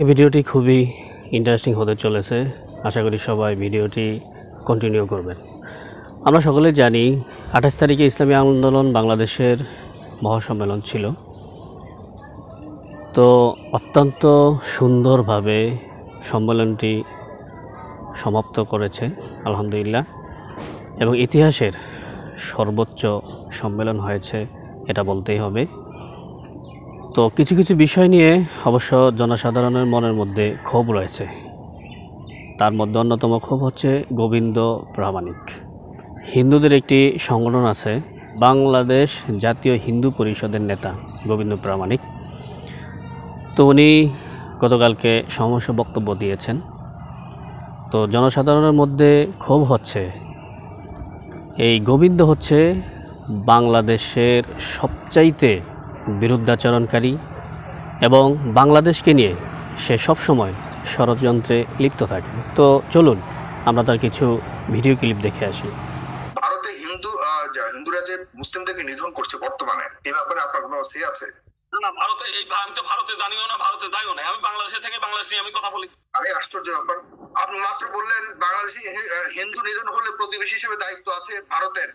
এই ভিডিওটি খুবই ইন্টারেস্টিং হতে চলেছে। আশা করি সবাই ভিডিওটি কন্টিনিউ করবেন। আমরা সকলে জানি 28 তারিখে ইসলামী আন্দোলন বাংলাদেশের মহাসম্মেলন ছিল। তো অত্যন্ত সুন্দরভাবে সম্মেলনটি সমাপ্ত করেছে আলহামদুলিল্লাহ, এবং ইতিহাসের সর্বোচ্চ সম্মেলন হয়েছে এটা বলতেই হবে। তো কিছু কিছু বিষয় নিয়ে অবশ্য জনসাধারণের মনের মধ্যে ক্ষোভ রয়েছে। তার মধ্যে অন্যতম ক্ষোভ হচ্ছে গোবিন্দ প্রামাণিক। হিন্দুদের একটি সংগঠন আছে, বাংলাদেশ জাতীয় হিন্দু পরিষদের নেতা গোবিন্দ প্রামাণিক। তো উনি গতকালকে সমাবেশ বক্তব্য দিয়েছেন। তো জনসাধারণের মধ্যে ক্ষোভ হচ্ছে, এই গোবিন্দ হচ্ছে বাংলাদেশের সবচাইতে বিরুদ্ধাচরণকারী এবং বাংলাদেশকে নিয়ে সে সবসময় ষড়যন্ত্রে লিপ্ত থাকে। তো চলুন আমরা তার কিছু ভিডিও ক্লিপ দেখে আসি। ভারতে হিন্দুরা যে মুসলিমদেরকে নিধন করছে বর্তমানে, এই ব্যাপারে আপনার কোনো সে আছে? না, ভারতে আমি তো ভারতে জানিও না, ভারতে যাইও না। আমি বাংলাদেশে থেকে বাংলাদেশ নিয়ে আমি কথা বলি। আমি আশ্চর্য ব্যাপার, আপনি মাত্র বললেন বাংলাদেশি হিন্দু নিধন হলে প্রতিবেশী হিসেবে দায়িত্ব আছে ভারতের,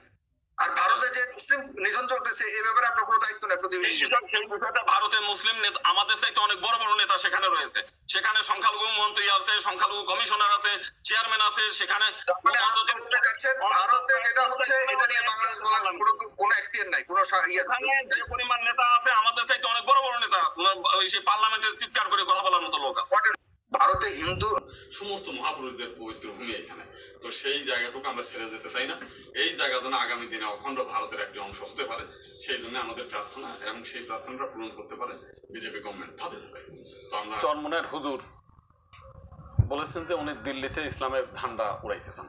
আর ভারতে যে মুসলিম নিধন চলতেছে এ ব্যাপারে আপনার কোনো দায়িত্ব নেই প্রতিবেশী হিসেবে। সেই বিষয়টা ভারতের মুসলিম নেতা, আমাদের চাইতে অনেক বড় বড় নেতা সেখানে রয়েছে। সেখানে সংখ্যালঘু মন্ত্রী আছে, সংখ্যালঘু কমিশনার আছে, চেয়ারম্যান আছে। সেখানে ভারতে যেটা হচ্ছে এটা নিয়ে বাংলাদেশ বলার কোনো এখতিয়ার নাই, কোনো যে পরিমাণ নেতা আছে আমাদের চাইতে অনেক বড় বড় নেতা, সেই পার্লামেন্টে চিৎকার করে কথা বলার মতো লোক আছে। ভারতে হিন্দু সমস্ত মহাপুরুষদের পবিত্র ভূমি এখানে, তো সেই জায়গাটুকু আমরা ছেড়ে যেতে চাই না। এই জায়গা যেন আগামী দিনে অখণ্ড ভারতের একটি অংশ হতে পারে, সেই জন্য আমাদের প্রার্থনা, এবং সেই প্রার্থনাটা পূরণ করতে পারে বিজেপি গভর্নমেন্ট ধাপে ধাপে। তো আমরা চরমনের হুজুর বলেছেন যে উনি দিল্লিতে ইসলামের ঝান্ডা উড়াইতে চান,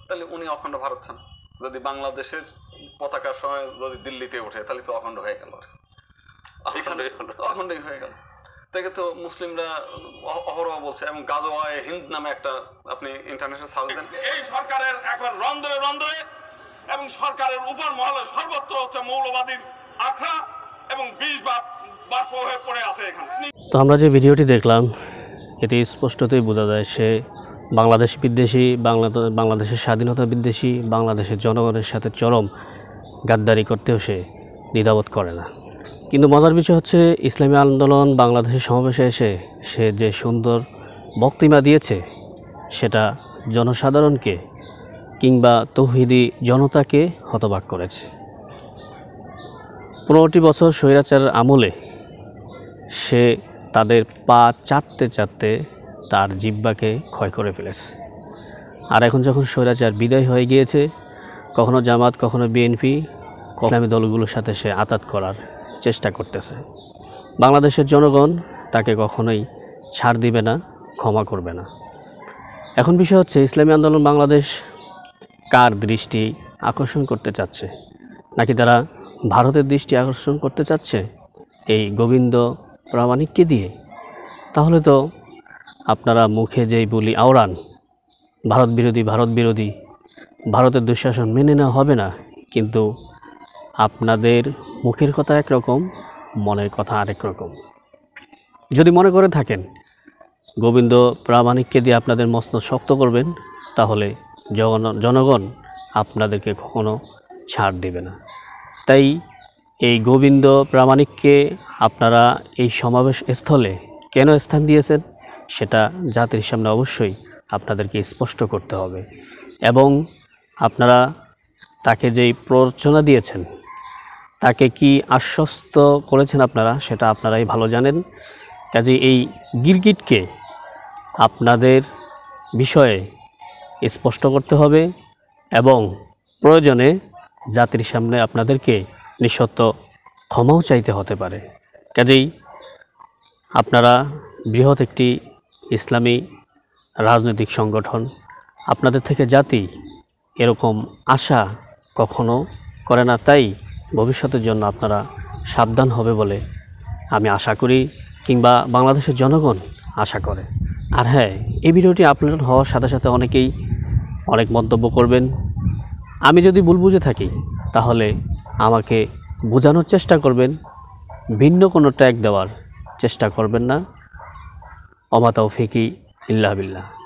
তাহলে উনি অখণ্ড ভারত চান। যদি বাংলাদেশের পতাকার সময় যদি দিল্লিতে ওঠে তাহলে তো অখণ্ড হয়ে গেল, অখণ্ডই হয়ে গেল। দেখে তো মুসলিমরা অহরহ বলছে, এবং গাজওয়ায়ে হিন্দ নামে একটা আপনি ইন্টারন্যাশনাল সার্চ দেন, এই সরকারের একবার রন্ধ্রে রন্ধ্রে এবং সরকারের উপর মহলে সর্বত্র হচ্ছে মৌলবাদীর আখড়া এবং বিষ বাষ্প হয়ে পড়ে আছে এখানে। তো আমরা যে ভিডিওটি দেখলাম এটি স্পষ্টতই বোঝা যায় সে বাংলাদেশ বিদ্বেষী, বাংলাদেশের স্বাধীনতা বিদ্বেষী, বাংলাদেশের জনগণের সাথে চরম গাদ্দারি করতেও সে দ্বিধাবোধ করে না। কিন্তু মজার বিষয় হচ্ছে ইসলামী আন্দোলন বাংলাদেশের সমাবেশে এসে সে যে সুন্দর বক্তৃতা দিয়েছে সেটা জনসাধারণকে কিংবা তৌহিদি জনতাকে হতবাক করেছে। 15টি বছর স্বৈরাচারের আমলে সে তাদের পা চাটতে চাটতে তার জিহ্বাকে ক্ষয় করে ফেলেছে। আর এখন যখন স্বৈরাচার বিদায় হয়ে গিয়েছে, কখনো জামাত, কখনো বিএনপি, ইসলামী দলগুলোর সাথে সে আঁতাত করার চেষ্টা করতেছে। বাংলাদেশের জনগণ তাকে কখনোই ছাড় দিবে না, ক্ষমা করবে না। এখন বিষয় হচ্ছে ইসলামী আন্দোলন বাংলাদেশ কার দৃষ্টি আকর্ষণ করতে চাচ্ছে, নাকি তারা ভারতের দৃষ্টি আকর্ষণ করতে চাচ্ছে এই গোবিন্দ প্রামাণিককে দিয়ে? তাহলে তো আপনারা মুখে যেই বলি আওড়ান ভারত বিরোধী, ভারত বিরোধী, ভারতের দুঃশাসন মেনে নেওয়া হবে না, কিন্তু আপনাদের মুখের কথা একরকম, মনের কথা আরেক রকম। যদি মনে করে থাকেন গোবিন্দ প্রামাণিককে দিয়ে আপনাদের মসনদ শক্ত করবেন, তাহলে জনগণ আপনাদেরকে কখনো ছাড় দেবে না। তাই এই গোবিন্দ প্রামাণিককে আপনারা এই সমাবেশ স্থলে কেন স্থান দিয়েছেন সেটা জাতির সামনে অবশ্যই আপনাদেরকে স্পষ্ট করতে হবে, এবং আপনারা তাকে যেই প্ররোচনা দিয়েছেন, তাকে কি আশ্বস্ত করেছেন আপনারা, সেটা আপনারাই ভালো জানেন। কাজে এই গিরগিটকে আপনাদের বিষয়ে স্পষ্ট করতে হবে, এবং প্রয়োজনে জাতির সামনে আপনাদেরকে নিঃশর্ত ক্ষমাও চাইতে হতে পারে। কাজেই আপনারা বৃহৎ একটি ইসলামী রাজনৈতিক সংগঠন, আপনাদের থেকে জাতি এরকম আশা কখনো করে না। তাই ভবিষ্যতের জন্য আপনারা সাবধান হবে বলে আমি আশা করি, কিংবা বাংলাদেশের জনগণ আশা করে। আর হ্যাঁ, এই ভিডিওটি আপলোড হওয়ার সাথে সাথে অনেকেই অনেক মন্তব্য করবেন। আমি যদি ভুল বুঝে থাকি তাহলে আমাকে বোঝানোর চেষ্টা করবেন, ভিন্ন কোনো ট্যাগ দেওয়ার চেষ্টা করবেন না। ওমা তৌফিকি ইল্লা বিল্লাহ।